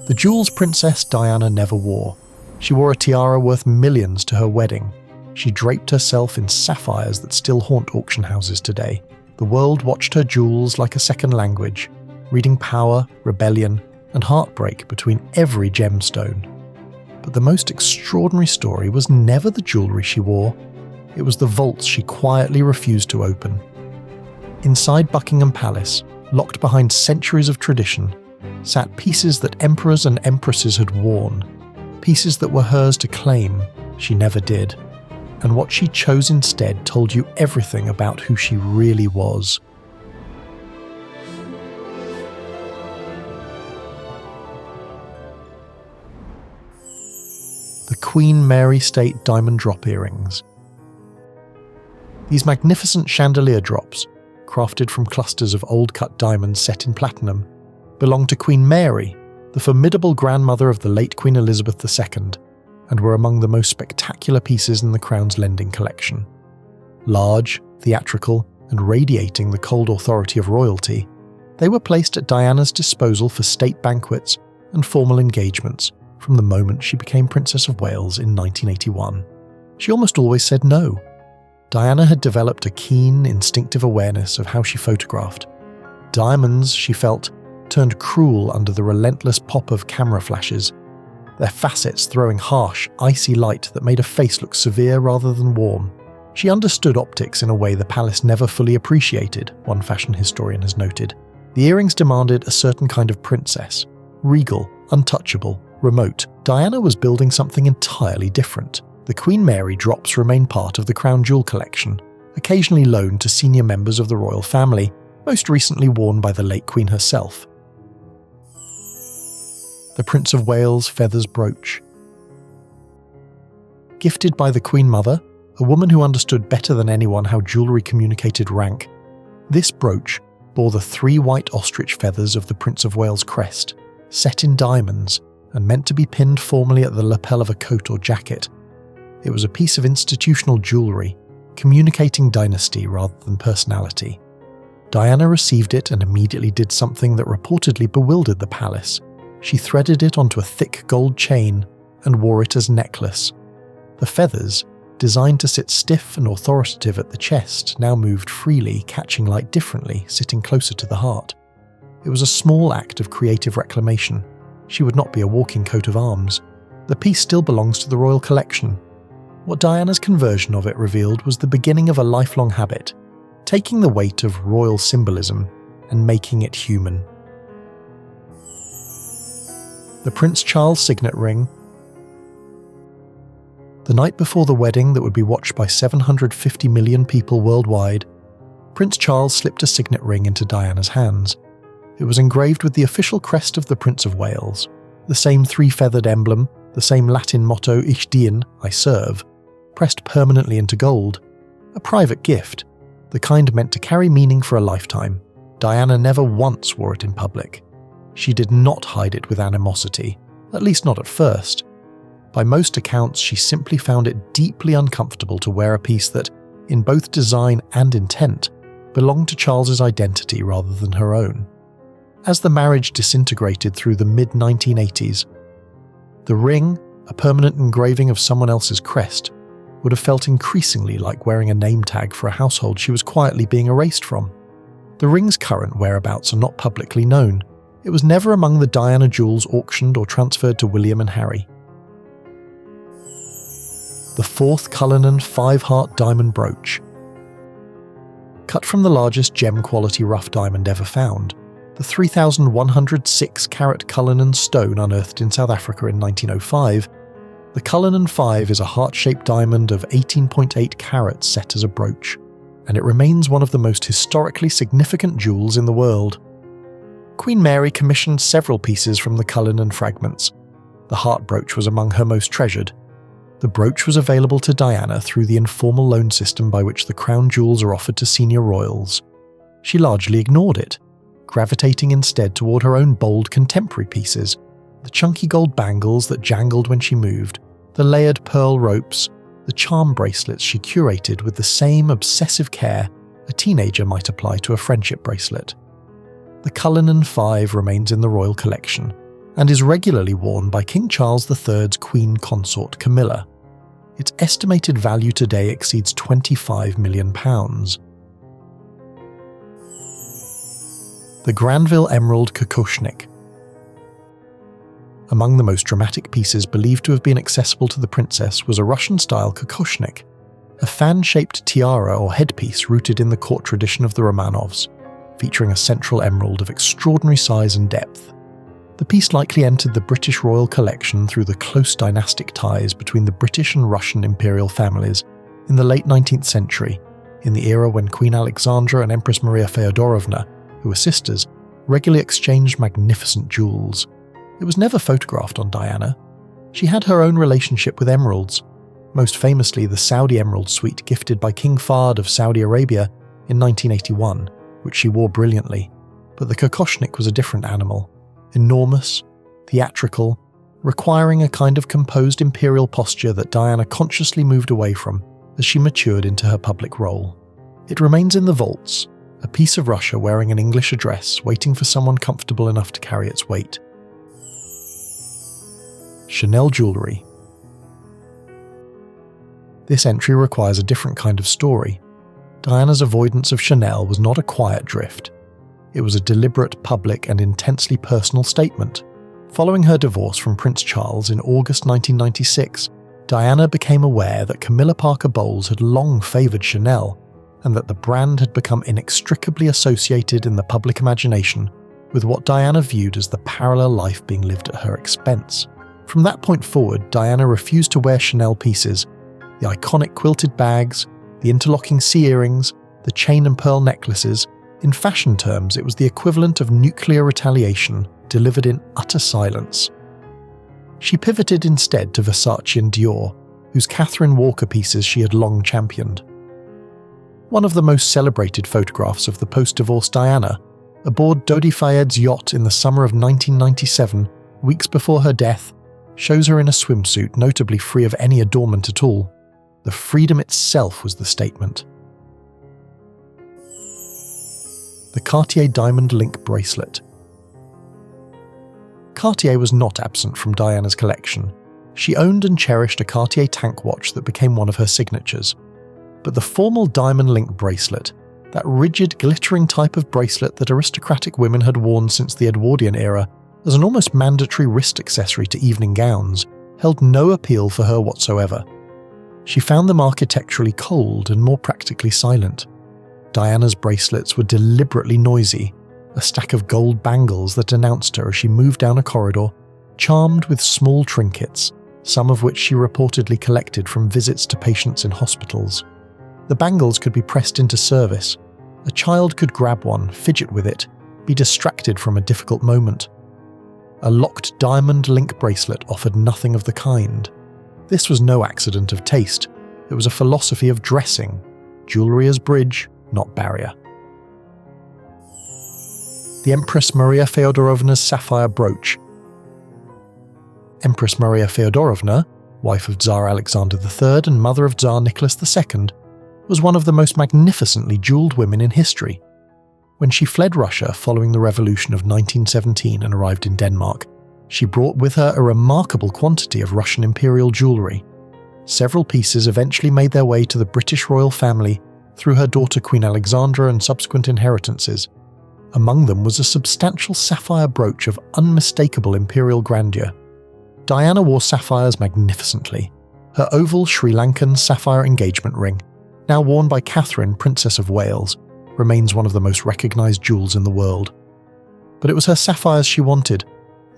The jewels Princess Diana never wore. She wore a tiara worth millions to her wedding. She draped herself in sapphires that still haunt auction houses today. The world watched her jewels like a second language, reading power, rebellion, and heartbreak between every gemstone. But the most extraordinary story was never the jewellery she wore. It was the vaults she quietly refused to open. Inside Buckingham Palace, locked behind centuries of tradition, sat pieces that emperors and empresses had worn, pieces that were hers to claim. She never did. And what she chose instead told you everything about who she really was. The Queen Mary State diamond drop earrings. These magnificent chandelier drops, crafted from clusters of old-cut diamonds set in platinum, belonged to Queen Mary, the formidable grandmother of the late Queen Elizabeth II, and were among the most spectacular pieces in the Crown's lending collection. Large, theatrical, and radiating the cold authority of royalty, they were placed at Diana's disposal for state banquets and formal engagements from the moment she became Princess of Wales in 1981. She almost always said no. Diana had developed a keen, instinctive awareness of how she photographed. Diamonds, she felt, turned cruel under the relentless pop of camera flashes, their facets throwing harsh, icy light that made a face look severe rather than warm. She understood optics in a way the palace never fully appreciated, one fashion historian has noted. The earrings demanded a certain kind of princess, regal, untouchable, remote. Diana was building something entirely different. The Queen Mary drops remain part of the Crown Jewel collection, occasionally loaned to senior members of the royal family, most recently worn by the late Queen herself. The Prince of Wales Feathers Brooch. Gifted by the Queen Mother, a woman who understood better than anyone how jewellery communicated rank, this brooch bore the 3 white ostrich feathers of the Prince of Wales' crest, set in diamonds and meant to be pinned formally at the lapel of a coat or jacket. It was a piece of institutional jewellery, communicating dynasty rather than personality. Diana received it and immediately did something that reportedly bewildered the palace. She threaded it onto a thick gold chain and wore it as a necklace. The feathers, designed to sit stiff and authoritative at the chest, now moved freely, catching light differently, sitting closer to the heart. It was a small act of creative reclamation. She would not be a walking coat of arms. The piece still belongs to the royal collection. What Diana's conversion of it revealed was the beginning of a lifelong habit, taking the weight of royal symbolism and making it human. The Prince Charles signet ring. The night before the wedding that would be watched by 750 million people worldwide, Prince Charles slipped a signet ring into Diana's hands. It was engraved with the official crest of the Prince of Wales, the same 3-feathered emblem, the same Latin motto Ich dien, I serve, pressed permanently into gold. A private gift, the kind meant to carry meaning for a lifetime. Diana never once wore it in public. She did not hide it with animosity, at least not at first. By most accounts, she simply found it deeply uncomfortable to wear a piece that, in both design and intent, belonged to Charles's identity rather than her own. As the marriage disintegrated through the mid-1980s, the ring, a permanent engraving of someone else's crest, would have felt increasingly like wearing a name tag for a household she was quietly being erased from. The ring's current whereabouts are not publicly known. It was never among the Diana jewels auctioned or transferred to William and Harry. The 4th Cullinan V Heart Diamond brooch. Cut from the largest gem-quality rough diamond ever found, the 3,106-carat Cullinan stone unearthed in South Africa in 1905, the Cullinan V is a heart-shaped diamond of 18.8 carats set as a brooch, and it remains one of the most historically significant jewels in the world. Queen Mary commissioned several pieces from the Cullinan fragments. The heart brooch was among her most treasured. The brooch was available to Diana through the informal loan system by which the crown jewels are offered to senior royals. She largely ignored it, gravitating instead toward her own bold contemporary pieces, the chunky gold bangles that jangled when she moved, the layered pearl ropes, the charm bracelets she curated with the same obsessive care a teenager might apply to a friendship bracelet. The Cullinan V remains in the royal collection, and is regularly worn by King Charles III's Queen Consort Camilla. Its estimated value today exceeds £25 million. The Granville Emerald Kokoshnik. Among the most dramatic pieces believed to have been accessible to the princess was a Russian-style kokoshnik, a fan-shaped tiara or headpiece rooted in the court tradition of the Romanovs, featuring a central emerald of extraordinary size and depth. The piece likely entered the British royal collection through the close dynastic ties between the British and Russian imperial families in the late 19th century, in the era when Queen Alexandra and Empress Maria Feodorovna, who were sisters, regularly exchanged magnificent jewels. It was never photographed on Diana. She had her own relationship with emeralds, most famously the Saudi Emerald Suite gifted by King Fahd of Saudi Arabia in 1981, which she wore brilliantly. But the kokoshnik was a different animal, enormous, theatrical, requiring a kind of composed imperial posture that Diana consciously moved away from as she matured into her public role. It remains in the vaults, a piece of Russia wearing an English address, waiting for someone comfortable enough to carry its weight. Chanel jewellery. This entry requires a different kind of story. Diana's avoidance of Chanel was not a quiet drift. It was a deliberate, public and intensely personal statement. Following her divorce from Prince Charles in August 1996, Diana became aware that Camilla Parker Bowles had long favoured Chanel, and that the brand had become inextricably associated in the public imagination with what Diana viewed as the parallel life being lived at her expense. From that point forward, Diana refused to wear Chanel pieces, the iconic quilted bags, the interlocking sea earrings, the chain and pearl necklaces. In fashion terms, it was the equivalent of nuclear retaliation delivered in utter silence. She pivoted instead to Versace and Dior, whose Catherine Walker pieces she had long championed. One of the most celebrated photographs of the post-divorce Diana, aboard Dodi Fayed's yacht in the summer of 1997, weeks before her death, shows her in a swimsuit notably free of any adornment at all. The freedom itself was the statement. The Cartier Diamond Link Bracelet. Cartier was not absent from Diana's collection. She owned and cherished a Cartier tank watch that became one of her signatures. But the formal diamond link bracelet, that rigid, glittering type of bracelet that aristocratic women had worn since the Edwardian era as an almost mandatory wrist accessory to evening gowns, held no appeal for her whatsoever. She found them architecturally cold and more practically silent. Diana's bracelets were deliberately noisy, a stack of gold bangles that announced her as she moved down a corridor, charmed with small trinkets, some of which she reportedly collected from visits to patients in hospitals. The bangles could be pressed into service. A child could grab one, fidget with it, be distracted from a difficult moment. A locked diamond link bracelet offered nothing of the kind. This was no accident of taste. It was a philosophy of dressing, jewellery as bridge, not barrier. The Empress Maria Feodorovna's sapphire brooch. Empress Maria Feodorovna, wife of Tsar Alexander III and mother of Tsar Nicholas II, was one of the most magnificently jewelled women in history. When she fled Russia following the revolution of 1917 and arrived in Denmark, she brought with her a remarkable quantity of Russian imperial jewellery. Several pieces eventually made their way to the British royal family through her daughter Queen Alexandra and subsequent inheritances. Among them was a substantial sapphire brooch of unmistakable imperial grandeur. Diana wore sapphires magnificently. Her oval Sri Lankan sapphire engagement ring, now worn by Catherine, Princess of Wales, remains one of the most recognised jewels in the world. But it was her sapphires she wanted,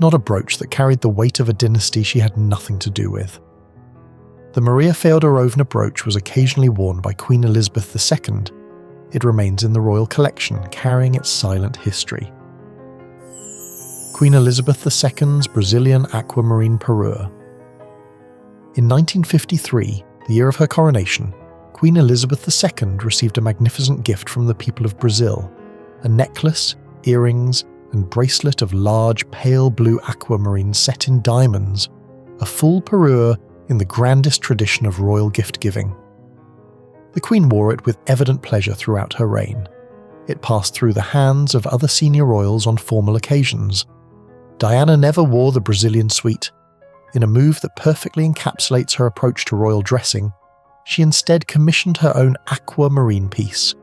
not a brooch that carried the weight of a dynasty she had nothing to do with. The Maria Feodorovna brooch was occasionally worn by Queen Elizabeth II. It remains in the royal collection, carrying its silent history. Queen Elizabeth II's Brazilian aquamarine parure. In 1953, the year of her coronation, Queen Elizabeth II received a magnificent gift from the people of Brazil, a necklace, earrings, and bracelet of large pale blue aquamarine set in diamonds, a full parure in the grandest tradition of royal gift-giving. The Queen wore it with evident pleasure throughout her reign. It passed through the hands of other senior royals on formal occasions. Diana never wore the Brazilian suite. In a move that perfectly encapsulates her approach to royal dressing, she instead commissioned her own aquamarine piece,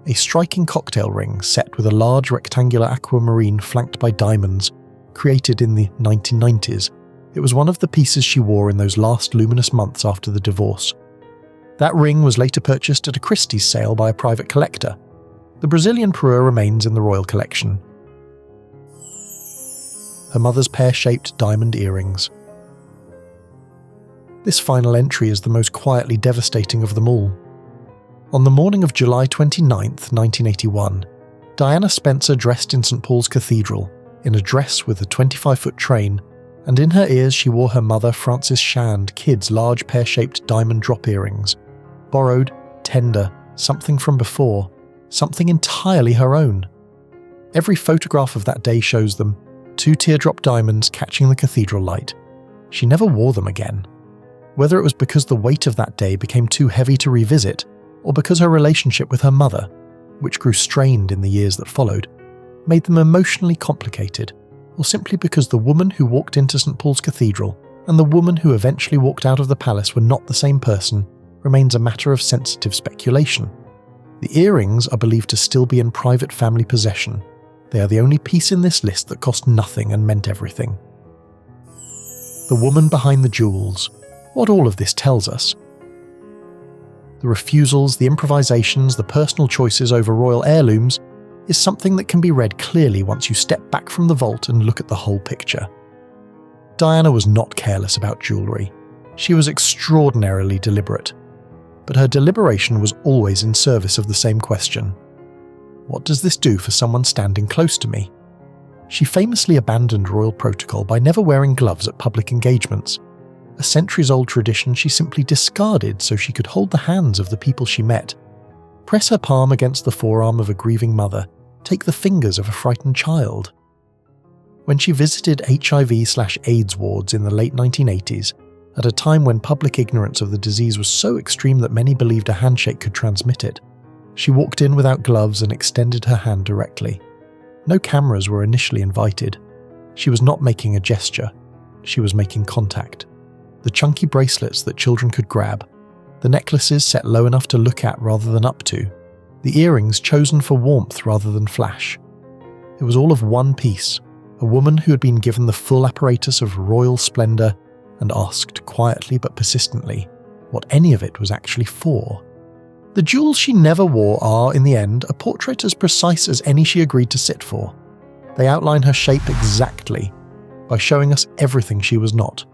a striking cocktail ring set with a large rectangular aquamarine flanked by diamonds, created in the 1990s. It was one of the pieces she wore in those last luminous months after the divorce. That ring was later purchased at a Christie's sale by a private collector. The Brazilian parure remains in the royal collection. Her mother's pear-shaped diamond earrings. This final entry is the most quietly devastating of them all. On the morning of July 29, 1981, Diana Spencer dressed in St. Paul's Cathedral, in a dress with a 25-foot train, and in her ears she wore her mother Frances Shand Kidd's large pear-shaped diamond drop earrings. Borrowed, tender, something from before, something entirely her own. Every photograph of that day shows them, 2 teardrop diamonds catching the cathedral light. She never wore them again. Whether it was because the weight of that day became too heavy to revisit, or because her relationship with her mother, which grew strained in the years that followed, made them emotionally complicated, or simply because the woman who walked into St. Paul's Cathedral and the woman who eventually walked out of the palace were not the same person, remains a matter of sensitive speculation. The earrings are believed to still be in private family possession. They are the only piece in this list that cost nothing and meant everything. The woman behind the jewels. What all of this tells us. The refusals, the improvisations, the personal choices over royal heirlooms is something that can be read clearly once you step back from the vault and look at the whole picture. Diana was not careless about jewellery. She was extraordinarily deliberate. But her deliberation was always in service of the same question. What does this do for someone standing close to me? She famously abandoned royal protocol by never wearing gloves at public engagements. A centuries-old tradition she simply discarded so she could hold the hands of the people she met, press her palm against the forearm of a grieving mother, take the fingers of a frightened child. When she visited HIV/AIDS wards in the late 1980s, at a time when public ignorance of the disease was so extreme that many believed a handshake could transmit it, she walked in without gloves and extended her hand directly. No cameras were initially invited. She was not making a gesture. She was making contact. The chunky bracelets that children could grab, the necklaces set low enough to look at rather than up to, the earrings chosen for warmth rather than flash. It was all of one piece, a woman who had been given the full apparatus of royal splendour and asked quietly but persistently what any of it was actually for. The jewels she never wore are, in the end, a portrait as precise as any she agreed to sit for. They outline her shape exactly, by showing us everything she was not.